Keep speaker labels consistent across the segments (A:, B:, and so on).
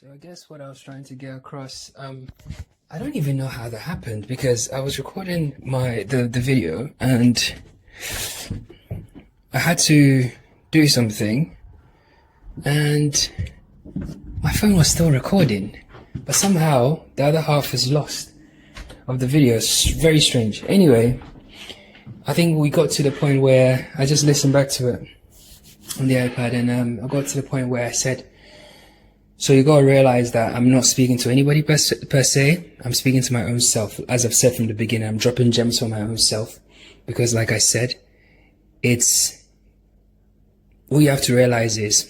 A: So I guess what I was trying to get across, I don't even know how that happened because I was recording the video and I had to do something and my phone was still recording, but somehow the other half is lost of the video. It's very strange. Anyway, I think we got to the point where I just listened back to it on the iPad and I got to the point where I said, so you gotta realize that I'm not speaking to anybody per se. I'm speaking to my own self. As I've said from the beginning, I'm dropping gems for my own self. Because like I said, what you have to realize is,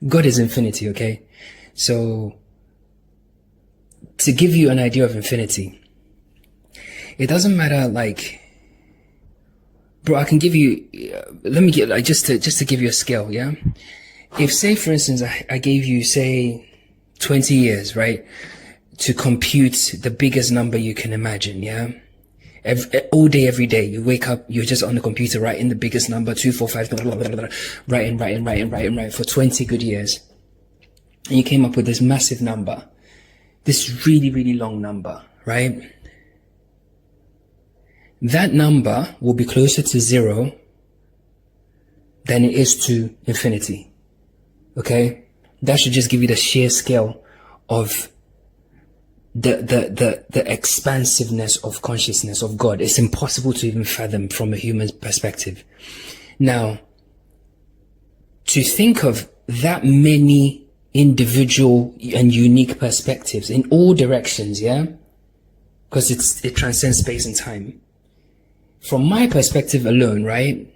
A: God is infinity, okay? So, to give you an idea of infinity, it doesn't matter, like, bro, I can give you, let me get, like, just to give you a scale, yeah? If, say, for instance, I gave you, say, 20 years, right? To compute the biggest number you can imagine, yeah? All day, every day, you wake up, you're just on the computer writing the biggest number, 2, 4, 5, blah, blah, blah, blah, writing for 20 good years. And you came up with this massive number, this really, really long number, right? That number will be closer to 0 than it is to infinity. Okay? That should just give you the sheer scale of the expansiveness of consciousness of God. It's impossible to even fathom from a human perspective. Now, to think of that many individual and unique perspectives in all directions, yeah? Because it transcends space and time. From my perspective alone, right?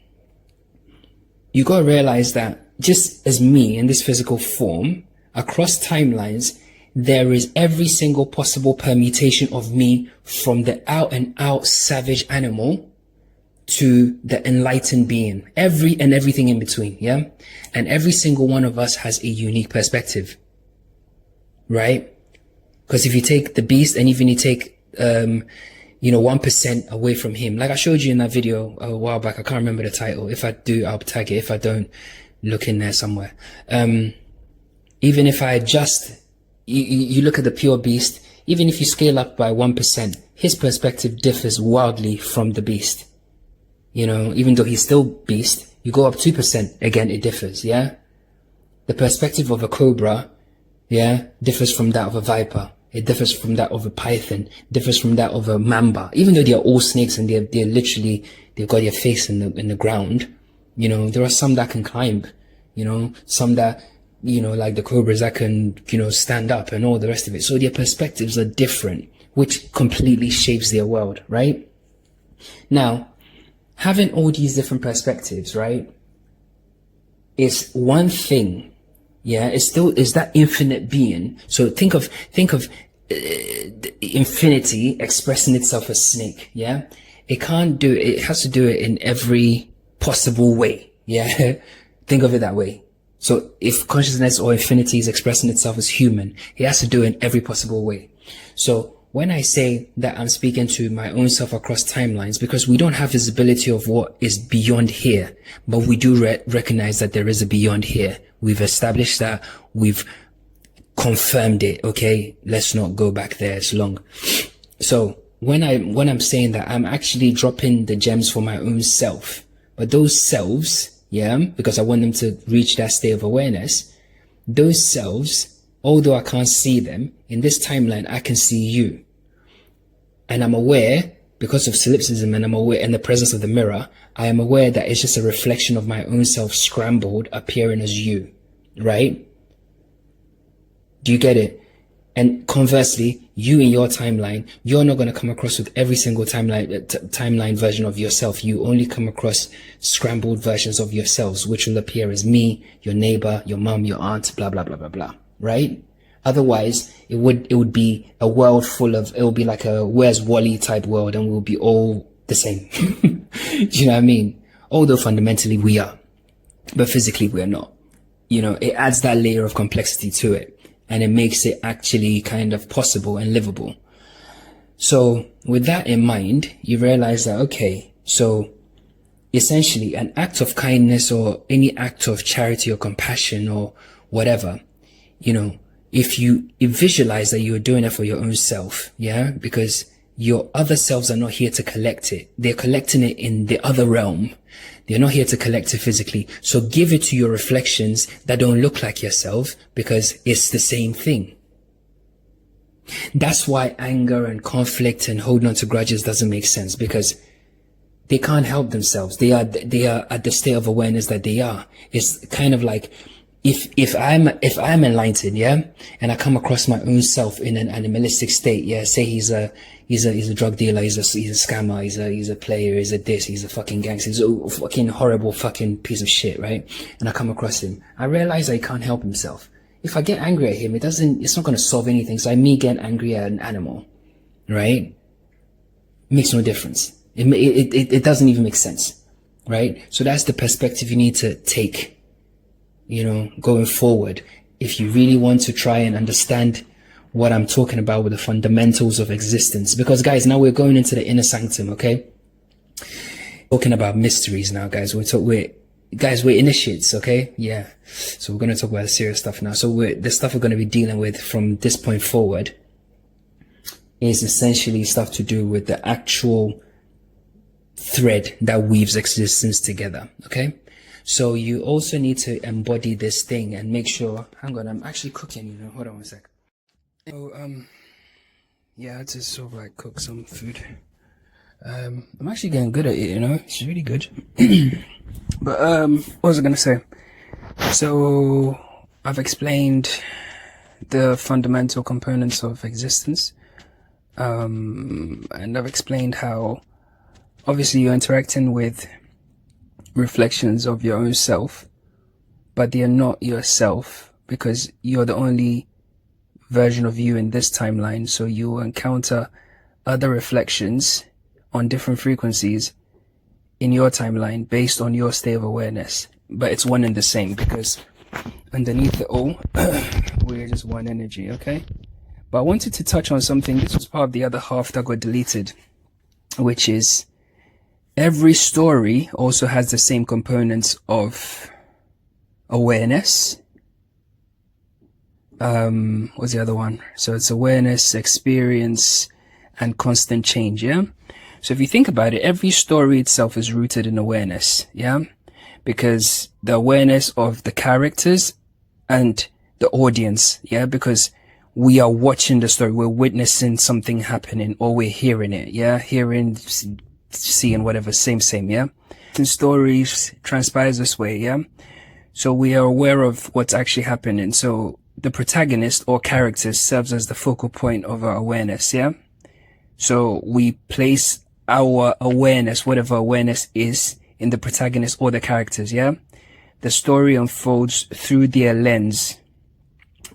A: You gotta realize that just as me in this physical form, across timelines, there is every single possible permutation of me from the out and out savage animal to the enlightened being. Everything in between, yeah? And every single one of us has a unique perspective, right? Because if you take the beast and even you take, 1% away from him. Like I showed you in that video a while back. I can't remember the title. If I do, I'll tag it. If I don't, look in there somewhere. Even if I adjust, you look at the pure beast, even if you scale up by 1%, his perspective differs wildly from the beast. You know, even though he's still beast, you go up 2%, again, it differs, yeah? The perspective of a cobra, yeah, differs from that of a viper. It differs from that of a python, differs from that of a mamba. Even though they're all snakes and they're literally, they've got their face in the ground, you know, there are some that can climb, you know, some that, like the cobras that can, stand up and all the rest of it. So their perspectives are different, which completely shapes their world, right? Now, having all these different perspectives, right, is one thing. Yeah, it's that infinite being. So think of infinity expressing itself as snake. Yeah, it can't do it. It has to do it in every possible way. Yeah, think of it that way. So if consciousness or infinity is expressing itself as human, it has to do it in every possible way. So when I say that I'm speaking to my own self across timelines, because we don't have visibility of what is beyond here, but we do recognize that there is a beyond here. We've established that. We've confirmed it. Okay. Let's not go back there. It's long. So when I'm saying that, I'm actually dropping the gems for my own self, but those selves, yeah, because I want them to reach that state of awareness, those selves, although I can't see them, in this timeline, I can see you. And I'm aware, because of solipsism and I'm aware in the presence of the mirror, I am aware that it's just a reflection of my own self scrambled appearing as you, right? Do you get it? And conversely, you in your timeline, you're not going to come across with every single timeline version of yourself. You only come across scrambled versions of yourselves, which will appear as me, your neighbor, your mom, your aunt, blah, blah, blah, blah, blah. Right? Otherwise, it would be a world full of, it would be like a Where's Wally type world and we'll be all the same. Do you know what I mean? Although fundamentally we are, but physically we're not. It adds that layer of complexity to it and it makes it actually kind of possible and livable. So with that in mind, you realize that, okay, so essentially an act of kindness or any act of charity or compassion or whatever, if you visualize that you're doing it for your own self, yeah, because your other selves are not here to collect it. They're collecting it in the other realm. They're not here to collect it physically. So give it to your reflections that don't look like yourself, because it's the same thing. That's why anger and conflict and holding on to grudges doesn't make sense, because they can't help themselves. They are at the state of awareness that they are. It's kind of like, if I'm enlightened, yeah, and I come across my own self in an animalistic state, yeah, say he's a drug dealer, he's a scammer, he's a player, he's a this, he's a fucking gangster, he's a fucking horrible fucking piece of shit, right? And I come across him, I realize that he can't help himself. If I get angry at him, it's not going to solve anything. So me getting angry at an animal, right, makes no difference. It doesn't even make sense, right? So that's the perspective you need to take, going forward, if you really want to try and understand what I'm talking about with the fundamentals of existence. Because guys, now we're going into the inner sanctum, okay? Talking about mysteries now, guys. We're initiates, okay? Yeah. So we're going to talk about the serious stuff now. So the stuff we're going to be dealing with from this point forward is essentially stuff to do with the actual thread that weaves existence together, okay? So you also need to embody this thing and make sure, hang on, I'm actually cooking, hold on one sec. So, yeah, I had to sort of like cook some food. I'm actually getting good at it, it's really good. But, what was I going to say? So I've explained the fundamental components of existence. And I've explained how obviously you're interacting with reflections of your own self, but they are not yourself, because you're the only version of you in this timeline. So you will encounter other reflections on different frequencies in your timeline based on your state of awareness, but it's one and the same, because underneath it all we're just one energy, okay? But I wanted to touch on something. This was part of the other half that got deleted, which is every story also has the same components of awareness. What's the other one? So it's awareness, experience, and constant change, yeah? So if you think about it, every story itself is rooted in awareness, yeah? Because the awareness of the characters and the audience, yeah? Because we are watching the story, we're witnessing something happening, or we're hearing it, yeah? Hearing, seeing, whatever, same, yeah? In stories transpires this way, yeah? So we are aware of what's actually happening. So the protagonist or characters serves as the focal point of our awareness, yeah? So we place our awareness, whatever awareness is, in the protagonist or the characters, yeah? The story unfolds through their lens,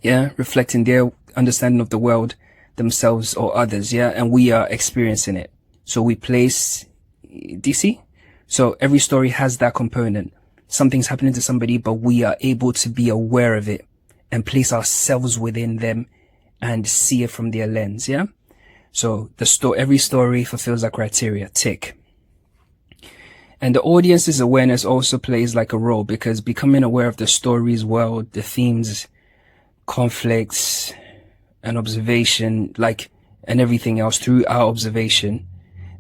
A: yeah? Reflecting their understanding of the world, themselves or others, yeah? And we are experiencing it. So we place DC. So every story has that component. Something's happening to somebody, but we are able to be aware of it and place ourselves within them and see it from their lens, yeah? So every story fulfills that criteria, tick. And the audience's awareness also plays like a role, because becoming aware of the story's world, the themes, conflicts, and observation, and everything else through our observation,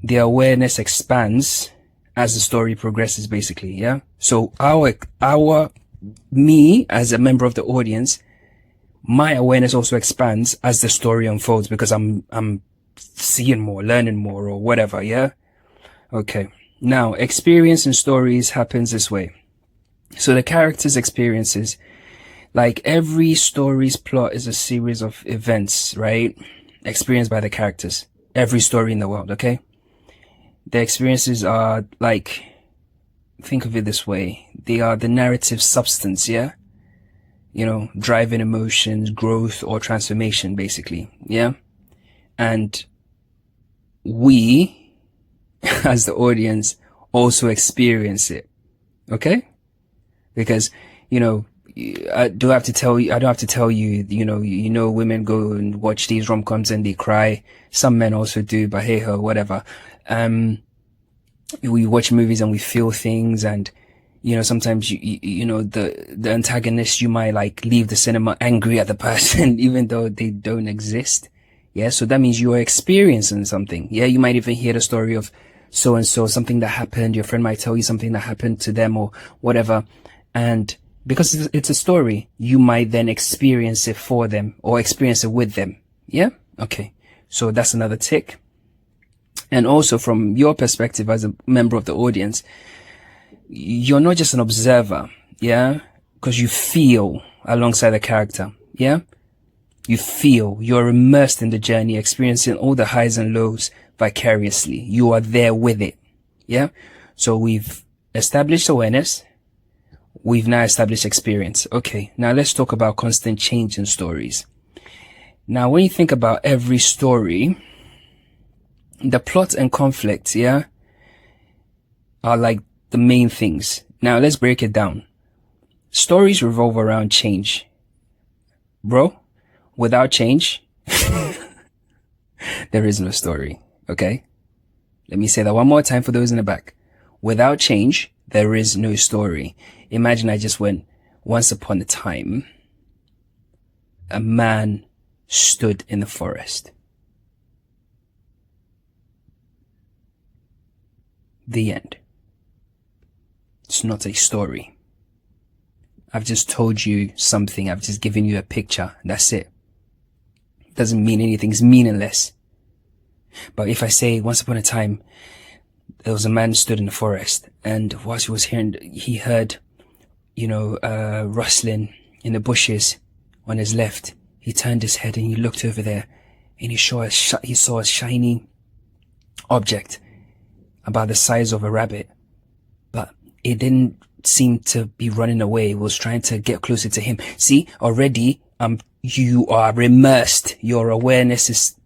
A: the awareness expands as the story progresses, basically, yeah? So me as a member of the audience, my awareness also expands as the story unfolds, because I'm seeing more, learning more, or whatever, yeah? Okay. Now, experience in stories happens this way. So the characters' experiences, like every story's plot is a series of events, right? Experienced by the characters. Every story in the world, okay? The experiences are think of it this way. They are the narrative substance, yeah? Driving emotions, growth, or transformation, basically, yeah? And we, as the audience, also experience it, okay? Because, I don't have to tell you, women go and watch these rom-coms and they cry. Some men also do, but hey ho, whatever. we watch movies and we feel things, and sometimes the antagonist, you might like leave the cinema angry at the person even though they don't exist. Yeah, so that means you are experiencing something. Yeah, you might even hear the story of so and so, something that happened. Your friend might tell you something that happened to them or whatever, and because it's a story, you might then experience it for them or experience it with them. Yeah, okay, so that's another tick. And also from your perspective as a member of the audience, you're not just an observer, yeah, because you feel alongside the character. Yeah, you feel, you're immersed in the journey, experiencing all the highs and lows vicariously. You are there with it. Yeah, so we've established awareness, we've now established experience. Okay, now let's talk about constant change in stories. Now when you think about every story, the plot and conflict, yeah, are like the main things. Now let's break it down. Stories revolve around change. Bro, without change, there is no story. Okay? Let me say that one more time for those in the back. Without change, there is no story. Imagine I just went, once upon a time, a man stood in the forest. The end. It's not a story. I've just told you something. I've just given you a picture. That's it. It doesn't mean anything. It's meaningless. But if I say, once upon a time, there was a man who stood in the forest, and whilst he was hearing, he heard, rustling in the bushes on his left. He turned his head and he looked over there, and he saw a shiny object about the size of a rabbit, but it didn't seem to be running away. It was trying to get closer to him. See, already, you are immersed. Your awareness is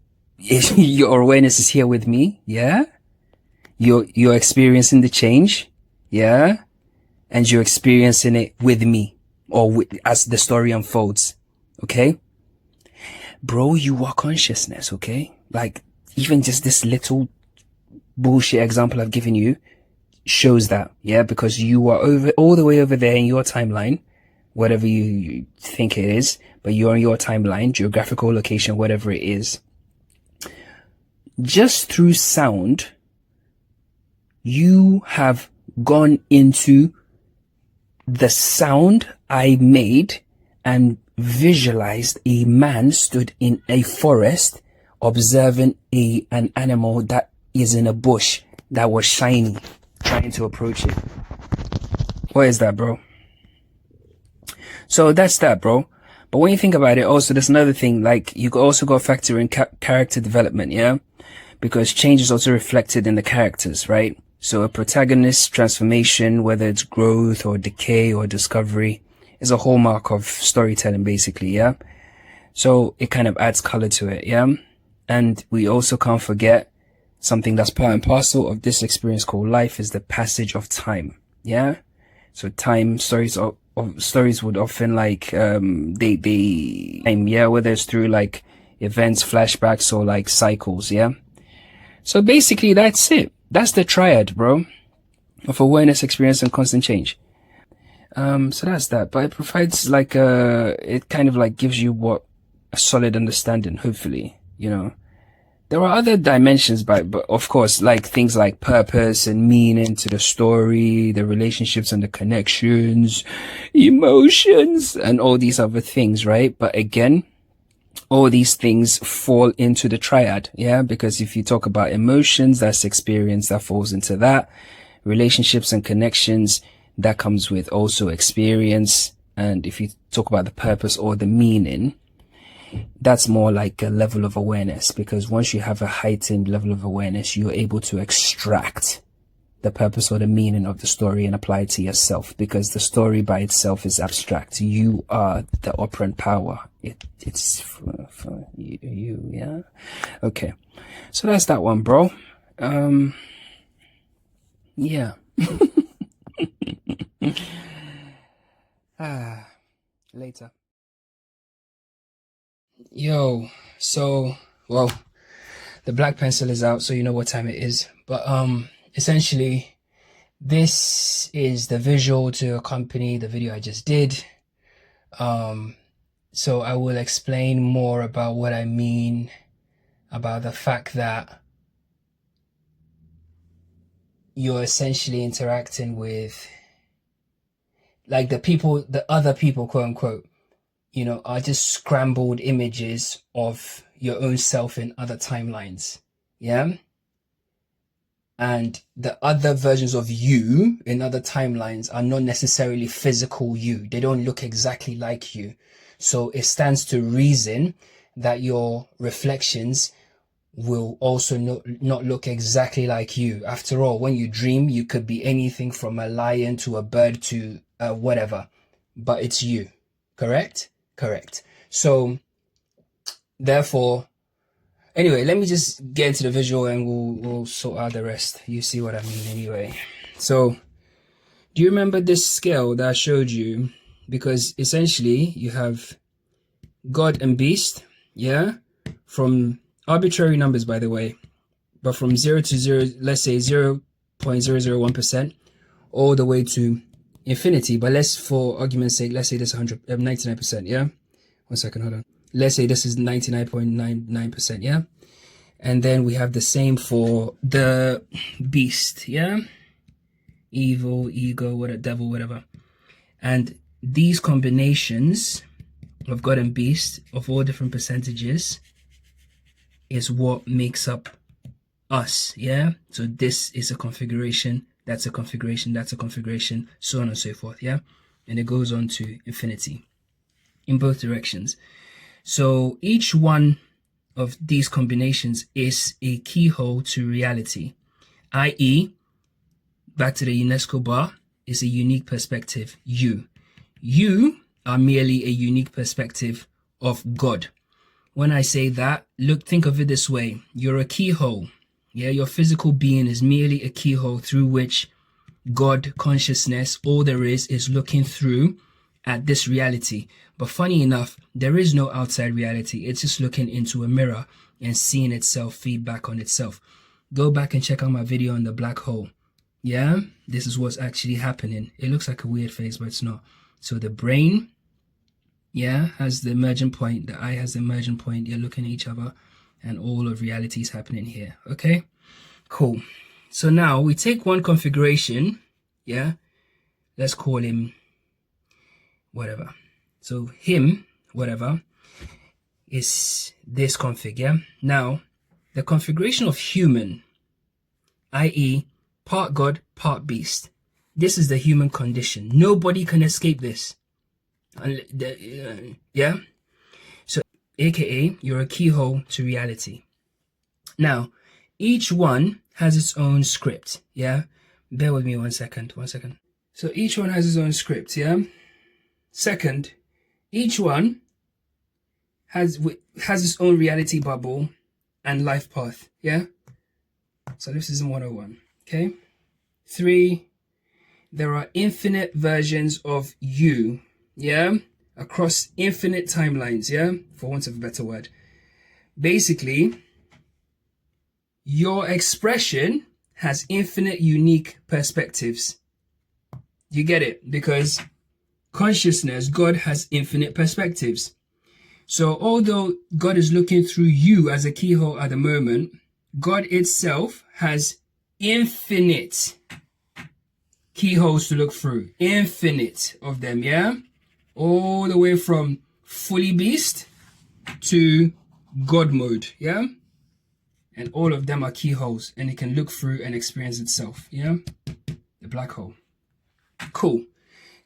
A: here with me. Yeah. You're experiencing the change. Yeah. And you're experiencing it with me, or as the story unfolds. Okay. Bro, you are consciousness. Okay. Like, even just this little bullshit example I've given you shows that. Yeah. Because you are all the way over there in your timeline, whatever you think it is, but you're on your timeline, geographical location, whatever it is. Just through sound, you have gone into the sound I made and visualized a man stood in a forest observing an animal that is in a bush that was shiny, trying to approach it. What is that, bro? So that's that, bro. But when you think about it, also, there's another thing, like, you also got to factor in character development, yeah? Because change is also reflected in the characters, right? So a protagonist's transformation, whether it's growth or decay or discovery, is a hallmark of storytelling, basically, yeah? So it kind of adds color to it, yeah? And we also can't forget something that's part and parcel of this experience called life is the passage of time, yeah? So stories would often like, whether it's through like events, flashbacks, or like cycles, yeah? So basically that's it. That's the triad, bro, of awareness, experience, and constant change. So that's that. But it provides like it kind of like gives you a solid understanding, hopefully, There are other dimensions, but of course, like things like purpose and meaning to the story, the relationships and the connections, emotions, and all these other things, right? But again, all these things fall into the triad, yeah? Because if you talk about emotions, that's experience, that falls into that. Relationships and connections, that comes with also experience. And if you talk about the purpose or the meaning, that's more like a level of awareness, because once you have a heightened level of awareness, you're able to extract the purpose or the meaning of the story and apply it to yourself, because the story by itself is abstract. You are the operant power. It's for you, yeah? Okay. So that's that one, bro. Yeah. Later. Yo, so, well, the black pencil is out, so you know what time it is. But essentially, this is the visual to accompany the video I just did. So I will explain more about what I mean about the fact that you're essentially interacting with, like, the other people, quote unquote, are just scrambled images of your own self in other timelines. Yeah. And the other versions of you in other timelines are not necessarily physical you. They don't look exactly like you. So it stands to reason that your reflections will also not look exactly like you. After all, when you dream, you could be anything from a lion to a bird to whatever, but it's you. Correct? Correct. So therefore, anyway, let me just get into the visual and we'll sort out the rest. You see what I mean anyway. So do you remember this scale that I showed you? Because essentially you have God and beast, yeah? From arbitrary numbers, by the way, but from 0 to 0, let's say 0.001%, all the way to infinity. But let's, for argument's sake, let's say this 99%, yeah? 1 second, hold on. Let's say this is 99.99%, yeah? And then we have the same for the beast, yeah? Evil, ego, whatever, devil, whatever. And these combinations of God and beast of all different percentages is what makes up us, yeah? So this is a configuration, that's a configuration, that's a configuration, so on and so forth, yeah? And it goes on to infinity in both directions. So each one of these combinations is a keyhole to reality, i.e., back to the UNESCO bar, is a unique perspective. You are merely a unique perspective of God. When I say that, think of it this way. You're a keyhole. Yeah, your physical being is merely a keyhole through which God consciousness, all there is looking through at this reality. But funny enough, there is no outside reality. It's just looking into a mirror and seeing itself feedback on itself. Go back and check out my video on the black hole. Yeah, this is what's actually happening. It looks like a weird face, but it's not. So the brain, yeah, has the emergent point. The eye has the emergent point. You're looking at each other and all of reality is happening here. Okay, cool. So now we take one configuration, yeah, let's call him whatever. So him, whatever, is this config, yeah? Now, the configuration of human, i.e. part God, part beast. This is the human condition. Nobody can escape this. Yeah? So, aka, you're a keyhole to reality. Now, each one has its own script, yeah? Bear with me 1 second. So each one has its own script, yeah? Second, each one has its own reality bubble and life path, yeah? So this is in 101, okay? 3, there are infinite versions of you, yeah? Across infinite timelines, yeah? For want of a better word. Basically, your expression has infinite unique perspectives. You get it? Because consciousness, God has infinite perspectives. So although God is looking through you as a keyhole at the moment, God itself has infinite keyholes to look through. Infinite of them, yeah? All the way from fully beast to God mode, yeah? And all of them are keyholes, and it can look through and experience itself, yeah? The black hole. Cool.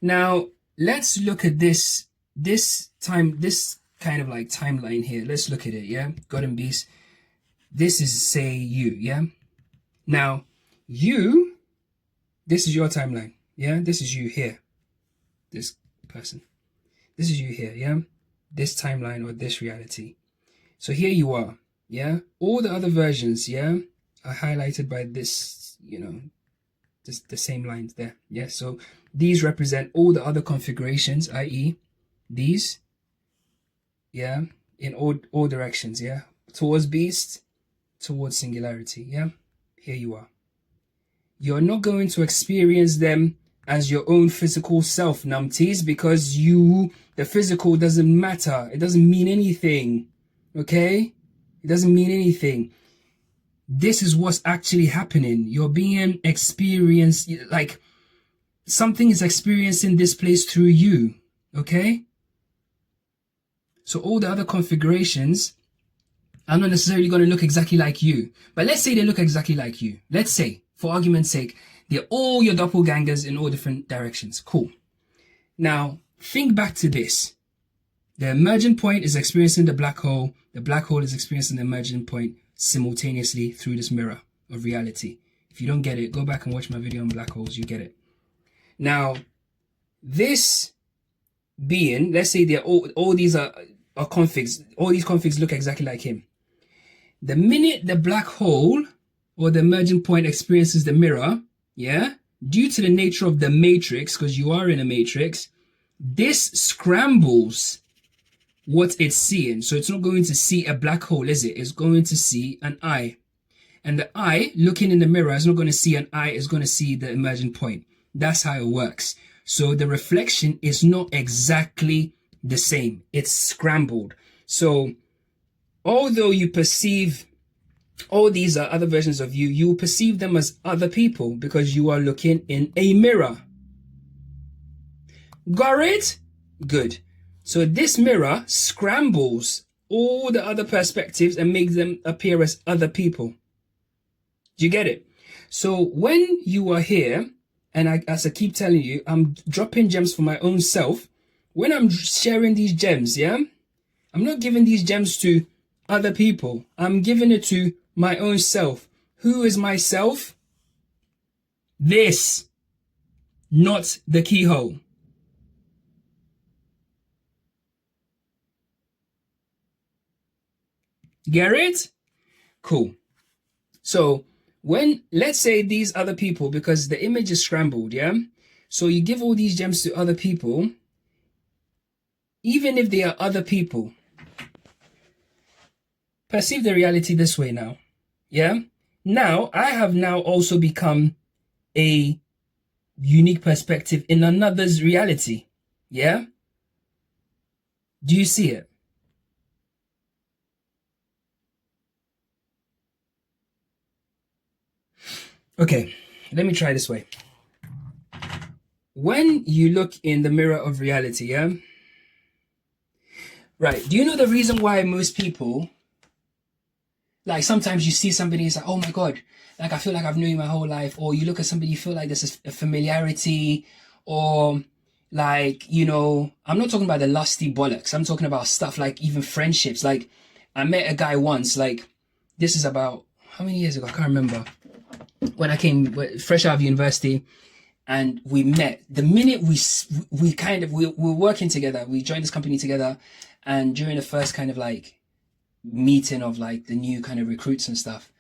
A: Now, let's look at this kind of like timeline here. Let's look at it, yeah? God and beast. This is, say, you, yeah? Now, you, this is your timeline, yeah? This is you here, this person. This is you here, yeah? This timeline or this reality. So here you are, yeah? All the other versions, yeah, are highlighted by this, just the same lines there, yeah? So these represent all the other configurations, i.e. these, yeah, in all directions, yeah? Towards beast, towards singularity, yeah? Here you are. You're not going to experience them as your own physical self, numpties, because the physical doesn't matter. It doesn't mean anything. Okay? It doesn't mean anything. This is what's actually happening. You're being experienced, like something is experiencing this place through you. Okay? So all the other configurations are not necessarily going to look exactly like you. But let's say they look exactly like you. Let's say, for argument's sake, they're all your doppelgangers in all different directions. Cool. Now, think back to this. The emergent point is experiencing the black hole. The black hole is experiencing the emergent point simultaneously through this mirror of reality. If you don't get it, go back and watch my video on black holes. You get it. Now, this being, let's say they're all these are configs. All these configs look exactly like him. The minute the black hole or the emergent point experiences the mirror, yeah, due to the nature of the matrix, because you are in a matrix, this scrambles what it's seeing. So it's not going to see a black hole, is it? It's going to see an eye. And the eye, looking in the mirror, is not going to see an eye, it's going to see the emergent point. That's how it works. So the reflection is not exactly the same. It's scrambled. So although you perceive all these are other versions of you, you perceive them as other people because you are looking in a mirror. Got it? Good. So this mirror scrambles all the other perspectives and makes them appear as other people. Do you get it? So when you are here, and as I keep telling you, I'm dropping gems for my own self. When I'm sharing these gems, yeah, I'm not giving these gems to other people. I'm giving it to my own self. Who is myself? This, not the keyhole. Get it? Cool. So when, let's say these other people, because the image is scrambled, yeah? So you give all these gems to other people, even if they are other people, perceive the reality this way now, yeah? Now, I have now also become a unique perspective in another's reality, yeah? Do you see it? Okay, let me try this way. When you look in the mirror of reality, yeah? Right, do you know the reason why most people, like sometimes you see somebody, it's like, oh my God, like I feel like I've known you my whole life, or you look at somebody, you feel like there's a familiarity, or like, you know, I'm not talking about the lusty bollocks, I'm talking about stuff like even friendships. Like I met a guy once, like this is about, how many years ago? I can't remember. When I came fresh out of university, and we met. The minute we were working together, we joined this company together, and during the first kind of like meeting of like the new kind of recruits and stuff,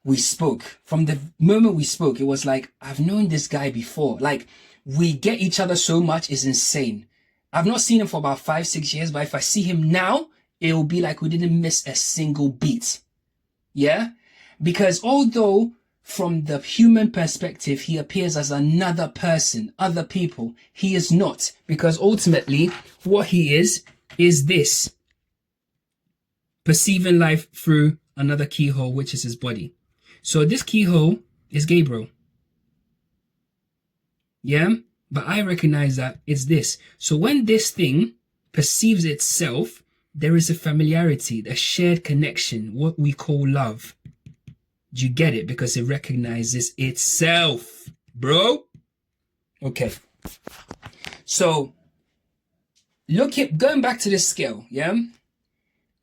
A: we spoke. From the moment we spoke, it was like, I've known this guy before. Like we get each other so much, it's insane. I've not seen him for about 5-6 years, but if I see him now, it will be like we didn't miss a single beat. Yeah? Because although from the human perspective, he appears as another person, other people, he is not. Because ultimately, what he is this. Perceiving life through another keyhole, which is his body. So this keyhole is Gabriel. Yeah? But I recognize that it's this. So when this thing perceives itself, there is a familiarity, a shared connection, what we call love. Do you get it? Because it recognizes itself, bro. Okay. So, going back to this scale, yeah?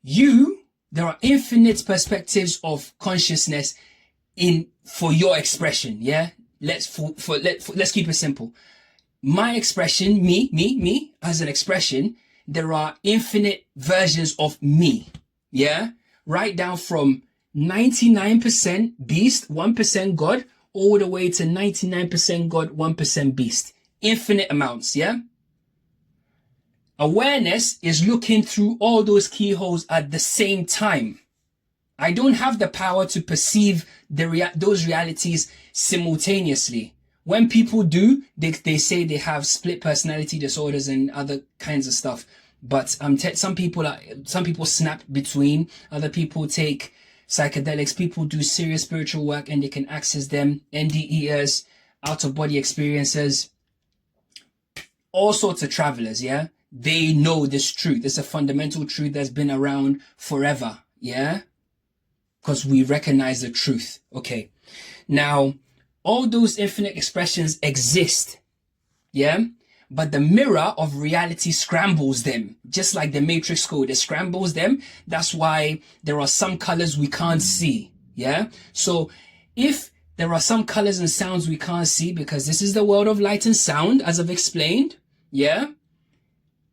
A: There are infinite perspectives of consciousness for your expression, yeah? Let's keep it simple. My expression, me, as an expression, there are infinite versions of me, yeah? Right down from 99% beast, 1% God, all the way to 99% God, 1% beast. Infinite amounts, yeah? Awareness is looking through all those keyholes at the same time. I don't have the power to perceive those realities simultaneously. When people do, they say they have split personality disorders and other kinds of stuff. But some people snap between. Other people take psychedelics. People do serious spiritual work and they can access them. NDEs, out of body experiences, all sorts of travelers. Yeah, they know this truth. It's a fundamental truth that's been around forever. Yeah, because we recognize the truth. Okay, now all those infinite expressions exist. Yeah. But the mirror of reality scrambles them, just like the Matrix Code. It scrambles them. That's why there are some colors we can't see. Yeah. So if there are some colors and sounds we can't see, because this is the world of light and sound, as I've explained. Yeah.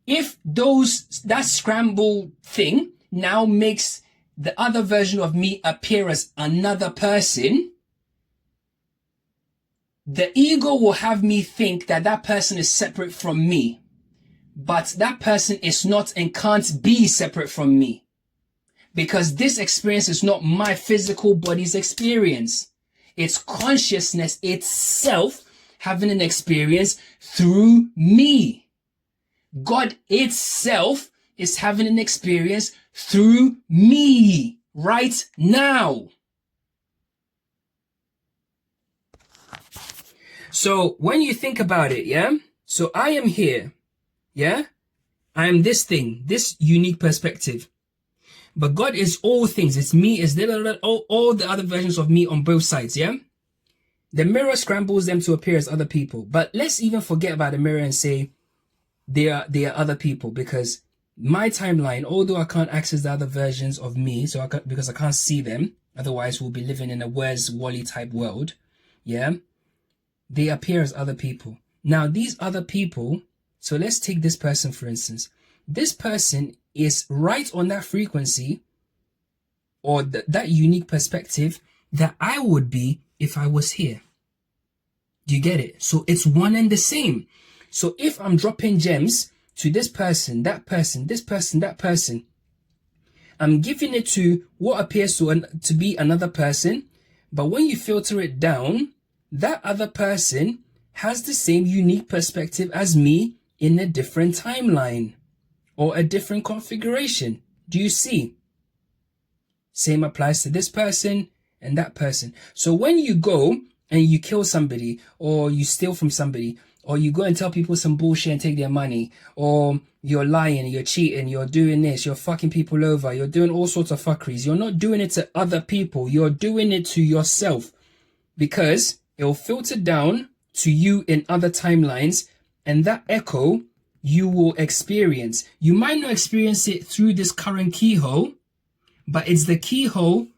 A: If that scramble thing now makes the other version of me appear as another person, the ego will have me think that that person is separate from me, but that person is not and can't be separate from me, because this experience is not my physical body's experience. It's consciousness itself having an experience through me. God itself is having an experience through me right now. So when you think about it, yeah, so I am here, yeah, I am this thing, this unique perspective, but God is all things. It's me, it's all the other versions of me on both sides, yeah. The mirror scrambles them to appear as other people, but let's even forget about the mirror and say they are other people, because my timeline, although I can't access the other versions of me, because I can't see them, otherwise we'll be living in a Where's Wally type world, yeah. They appear as other people. Now, these other people, so let's take this person, for instance. This person is right on that frequency or that unique perspective that I would be if I was here. Do you get it? So it's one and the same. So if I'm dropping gems to this person, that person, this person, that person, I'm giving it to what appears to be another person. But when you filter it down, that other person has the same unique perspective as me in a different timeline or a different configuration. Do you see? Same applies to this person and that person. So when you go and you kill somebody, or you steal from somebody, or you go and tell people some bullshit and take their money, or you're lying, you're cheating, you're doing this, you're fucking people over, you're doing all sorts of fuckeries, you're not doing it to other people, you're doing it to yourself, because it'll filter down to you in other timelines, and that echo you will experience. You might not experience it through this current keyhole, but it's the keyhole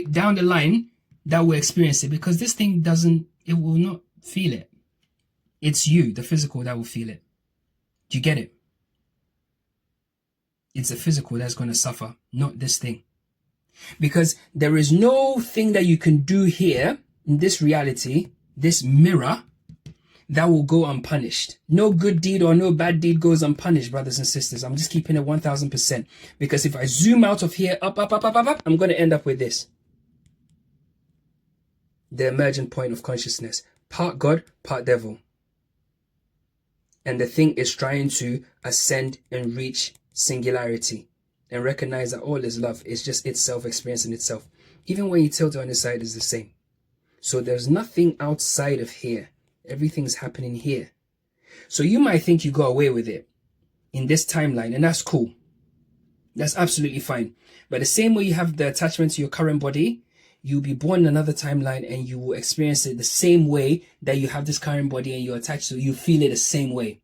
A: down the line that will experience it, because this thing it will not feel it. It's you, the physical, that will feel it. Do you get it? It's the physical that's going to suffer, not this thing. Because there is no thing that you can do here in this reality, this mirror, that will go unpunished. No good deed or no bad deed goes unpunished, brothers and sisters. I'm just keeping it 1000%. Because if I zoom out of here, up, I'm going to end up with this. The emergent point of consciousness. Part God, part devil. And the thing is trying to ascend and reach singularity. And recognize that all is love. It's just itself experiencing itself. Even when you tilt it on the side, it's the same. So there's nothing outside of here. Everything's happening here. So you might think you got away with it in this timeline, and that's cool. That's absolutely fine. But the same way you have the attachment to your current body, you'll be born in another timeline and you will experience it the same way that you have this current body and you're attached to it. You feel it the same way.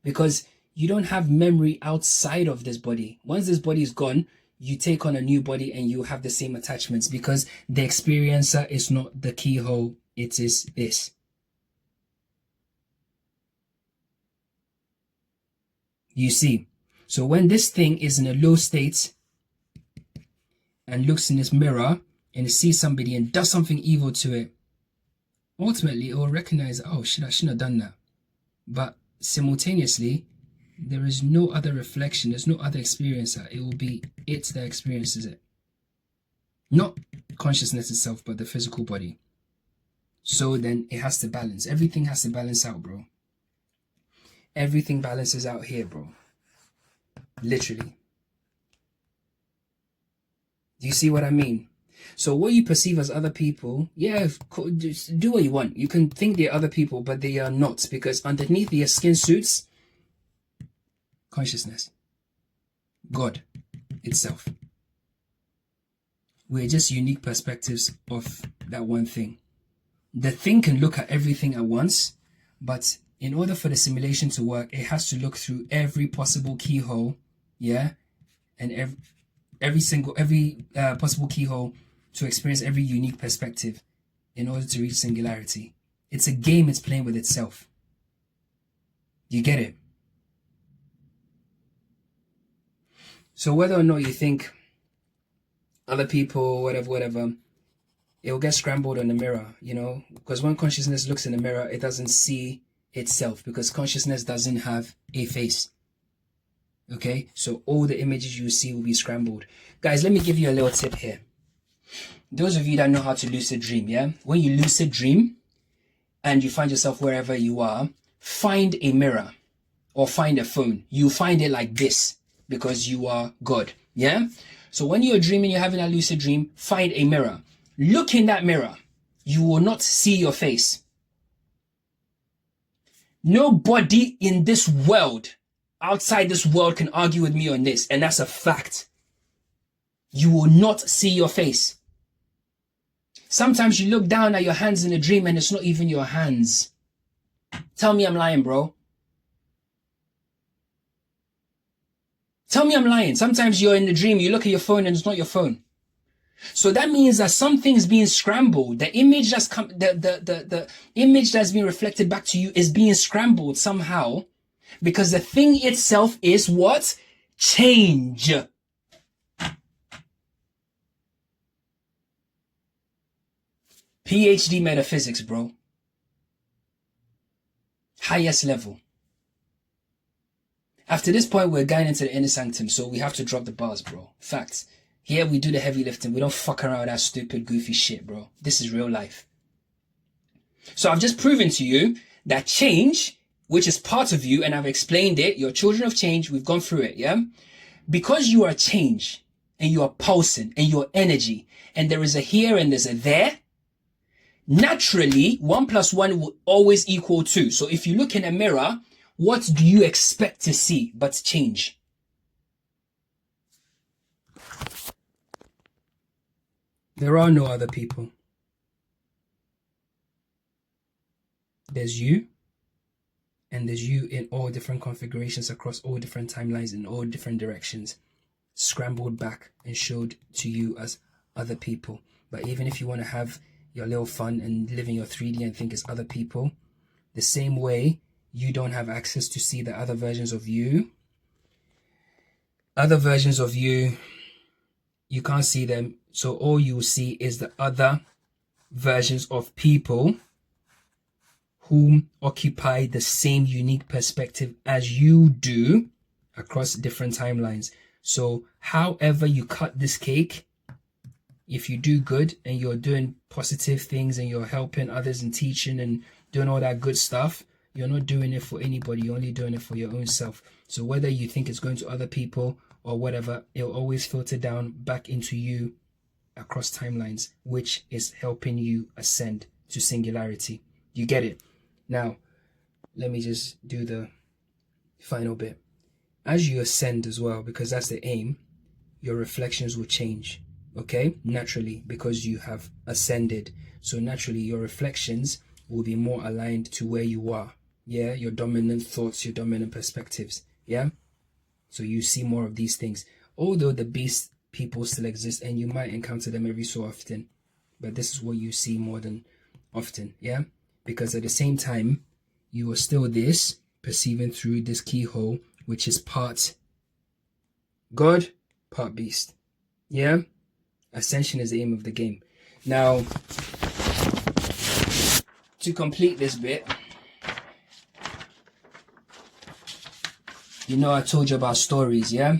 A: Because you don't have memory outside of this body. Once this body is gone, you take on a new body and you have the same attachments, because the experiencer is not the keyhole. It is this. You see, so when this thing is in a low state and looks in this mirror and it sees somebody and does something evil to it, ultimately it will recognize, oh shit, I shouldn't have done that. But simultaneously, there is no other reflection, there's no other experiencer. It will be it that experiences it. Not consciousness itself, but the physical body. So then it has to balance. Everything has to balance out, bro. Everything balances out here, bro. Literally. Do you see what I mean? So what you perceive as other people, yeah, just do what you want. You can think they're other people, but they are not, because underneath their skin suits consciousness, God itself. We're just unique perspectives of that one thing. The thing can look at everything at once, but in order for the simulation to work, it has to look through every possible keyhole, yeah, and every possible keyhole to experience every unique perspective in order to reach singularity. It's a game it's playing with itself. You get it? So whether or not you think other people, whatever, it will get scrambled on the mirror, you know, because when consciousness looks in the mirror, it doesn't see itself, because consciousness doesn't have a face. Okay, so all the images you see will be scrambled. Guys, let me give you a little tip here. Those of you that know how to lucid dream, yeah, when you lucid dream and you find yourself wherever you are, find a mirror or find a phone. You find it like this because you are God, yeah. So when you're dreaming, you're having a lucid dream, find a mirror. Look in that mirror. You will not see your face. Nobody in this world, outside this world, can argue with me on this, and that's a fact. You will not see your face. Sometimes you look down at your hands in a dream and it's not even your hands. Tell me I'm lying, bro. Tell me I'm lying. Sometimes you're in the dream, you look at your phone and it's not your phone. So that means that something's being scrambled. The image the image that's being reflected back to you is being scrambled somehow, because the thing itself is what? Change. PhD metaphysics, bro. Highest level. After this point, we're going into the inner sanctum, so we have to drop the bars, bro. Facts. Here we do the heavy lifting. We don't fuck around with that stupid, goofy shit, bro. This is real life. So I've just proven to you that change, which is part of you, and I've explained it, you're children of change, we've gone through it, yeah? Because you are change, and you are pulsing, and you're energy, and there is a here and there's a there, naturally, 1 + 1 will always equal 2. So if you look in a mirror, what do you expect to see but change? There are no other people. There's you, and there's you in all different configurations across all different timelines in all different directions, scrambled back and showed to you as other people. But even if you want to have your little fun and live in your 3D and think it's other people, the same way you don't have access to see the other versions of you. Other versions of you, you can't see them. So all you will see is the other versions of people who occupy the same unique perspective as you do across different timelines. So however you cut this cake, if you do good and you're doing positive things and you're helping others and teaching and doing all that good stuff, you're not doing it for anybody. You're only doing it for your own self. So whether you think it's going to other people or whatever, it'll always filter down back into you across timelines, which is helping you ascend to singularity. You get it? Now, let me just do the final bit. As you ascend as well, because that's the aim, your reflections will change. Okay, naturally, because you have ascended. So naturally, your reflections will be more aligned to where you are. Yeah, your dominant thoughts, your dominant perspectives. Yeah, so you see more of these things. Although the beast people still exist and you might encounter them every so often, but this is what you see more than often. Yeah, because at the same time, you are still this, perceiving through this keyhole, which is part God, part beast. Yeah. Ascension is the aim of the game. Now, to complete this bit, you know I told you about stories, yeah?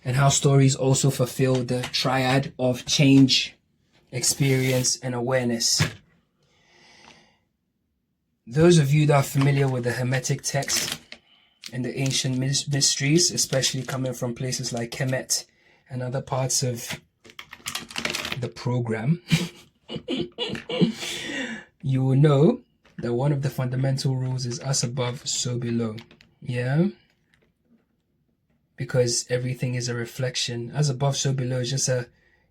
A: and how stories also fulfill the triad of change, experience, and awareness. Those of you that are familiar with the Hermetic text and the ancient mysteries, especially coming from places like Kemet and other parts of the program, you will know that one of the fundamental rules is us above, so below. Yeah? Because everything is a reflection. As above, so below is just a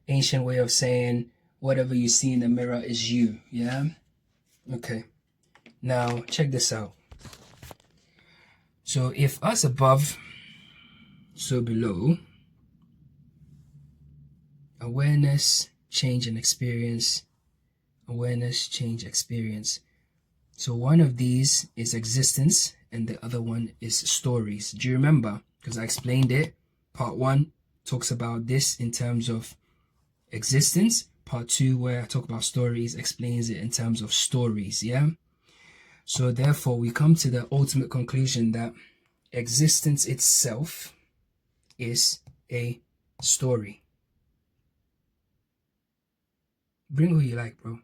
A: ancient way of saying whatever you see in the mirror is you. Yeah? Okay. Now, check this out. So if us above, so below, awareness, change, and experience, awareness, change, experience. So one of these is existence and the other one is stories. Do you remember? Because I explained it. Part 1 talks about this in terms of existence. Part 2, where I talk about stories, explains it in terms of stories. Yeah? So therefore, we come to the ultimate conclusion that existence itself is a story. Bring who you like, bro.